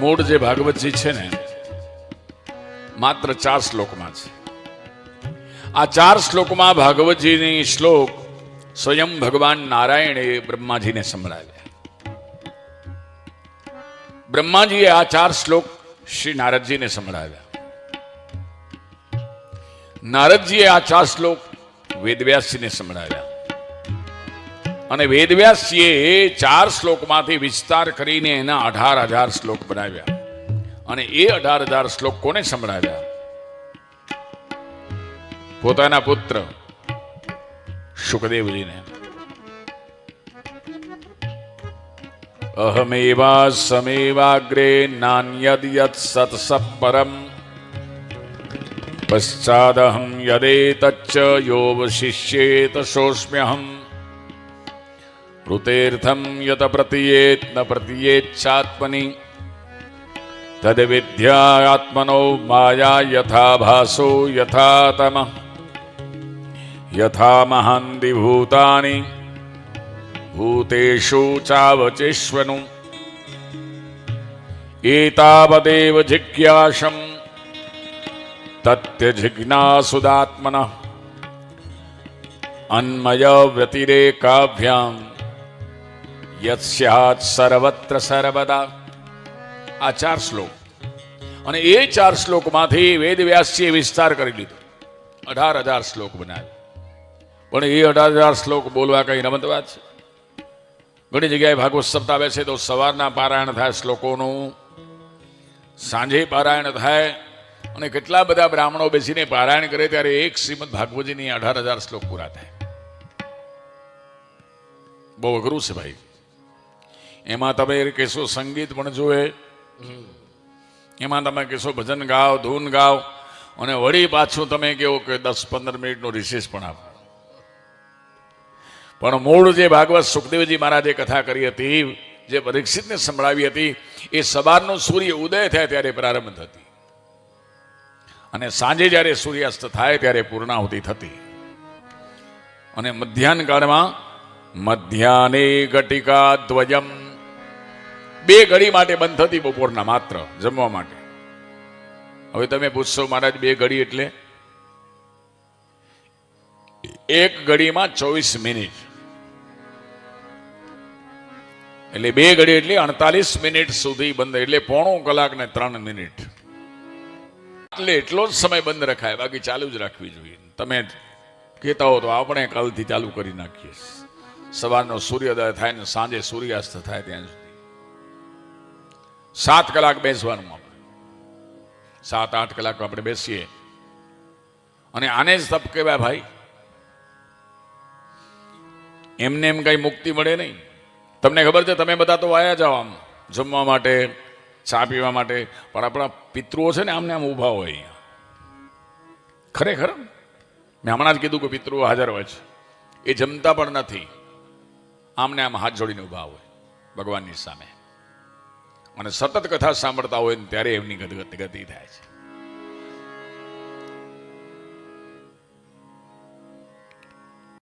મૂળ જે ભાગવતજી છે ને માત્ર 4 શ્લોકમાં છે. આ 4 શ્લોકમાં ભાગવતજીની શ્લોક સ્વયં ભગવાન નારાયણે બ્રહ્માજીને સંભળાવ્યા. બ્રહ્માજીએ આ 4 શ્લોક શ્રી નારદજીને સંભળાવ્યા. નારદજીએ આ 4 શ્લોક વેદવ્યાસજીને સંભળાવ્યા અને વેદવ્યાસજીએ 4 શ્લોકમાંથી વિસ્તાર કરીને એના 18,000 શ્લોક બનાવ્યા અને એ 18,000 શ્લોક કોને સંભળાવ્યા? પોતાના પુત્ર શુકદેવજીને. અહમેવા સમેવાગ્રે નાન્યદ યત સત્સત પરમ પશ્ચાદહમ યદેતચ્ચ યોવશિષ્યેત સોસ્મ્યહમ ઋતેર્થમ યત પ્રતિયેત ન પ્રતિયેચ્છાત્મનિ તદ વિદ્યાત્મનો માયા યથા ભાસો યથા તમ યથા મહાંતિ ભૂતાની ભૂતેષુ ચાવચેષ્વનુ એતાવદેવ જિજ્ઞાસમ તત્યજિજ્ઞાસુદાત્મનઃ અન્મય વ્યતિરેકાભ્યામ યત્સ્યાત સર્વત્ર સર્વદા. આ 4 શ્લોક અને એ 4 શ્લોકમાંથી વેદવ્યાસજીએ વિસ્તાર કરી લીધો. 18,000 શ્લોક બનાવ્યા. પણ એ 18,000 શ્લોક બોલવા કઈ રમત વાત છે? ઘણી જગ્યાએ ભાગવત સપ્તાહ બેસે તો સવારના પારાયણ થાય શ્લોકોનું, સાંજે પારાયણ થાય અને કેટલા બધા બ્રાહ્મણો બેસીને પારાયણ કરે ત્યારે એક શ્રીમદ ભાગવતજીની 18,000 શ્લોક પૂરા થાય. બહુ અઘરું છે ભાઈ. એમાં તમે કહેશો સંગીત પણ જોવે, એમાં તમે કહેશો ભજન ગાઓ, ધૂન ગાઓ અને વળી પાછું તમે કહો કે 10-15 મિનિટનો રિસેસ પણ આપો. પણ મૂળ જે ભાગવત સુખદેવજી મહારાજે કથા કરી હતી, જે પરીક્ષિતને સંભળાવી હતી, એ સવારનો સૂર્ય ઉદય થાય ત્યારે પ્રારંભ થતી અને સાંજે જ્યારે સૂર્યાસ્ત થાય ત્યારે પૂર્ણાહુતિ થતી અને મધ્યાહન કાળમાં મધ્યાહને ઘટિકા દ્વયમ 2 ઘડી માટે બંધ થતી, બપોરના માત્ર જમવા માટે. હવે તમે પૂછશો મહારાજ 2 ઘડી એટલે? 1 ઘડીમાં 24 મિનિટ એટલે 2 ઘડી એટલે 48 મિનિટ સુધી બંધ, એટલે પોણો કલાક ને 3 મિનિટ. એટલે એટલો જ સમય બંધ રખાય, બાકી ચાલુ જ રાખવી જોઈએ. તમે કહેતા હો તો આપણે કાલથી ચાલુ કરી નાખીએ. સવારનો સૂર્યોદય થાય ને સાંજે સૂર્યાસ્ત થાય ત્યાં સુધી 7 કલાક બેસવાનું. આપણે 7-8 કલાક આપણે બેસીએ અને આને જ તપ કહેવાય ભાઈ. એમને એમ કઈ મુક્તિ મળે નહીં. તમને ખબર છે, તમે બધા તો આયા જાઓ આમ જમવા માટે, ચા પીવા માટે, પણ આપણા પિતૃઓ છે ને આમને આમ ઊભા હોય અહીંયા. ખરેખર મેં હમણાં જ કીધું કે પિતૃઓ હાજર હોય છે. એ જમતા પણ નથી, આમને આમ હાથ જોડીને ઊભા હોય ભગવાનની સામે અને સતત કથા સાંભળતા હોય ને ત્યારે એમની ગતિ થાય છે.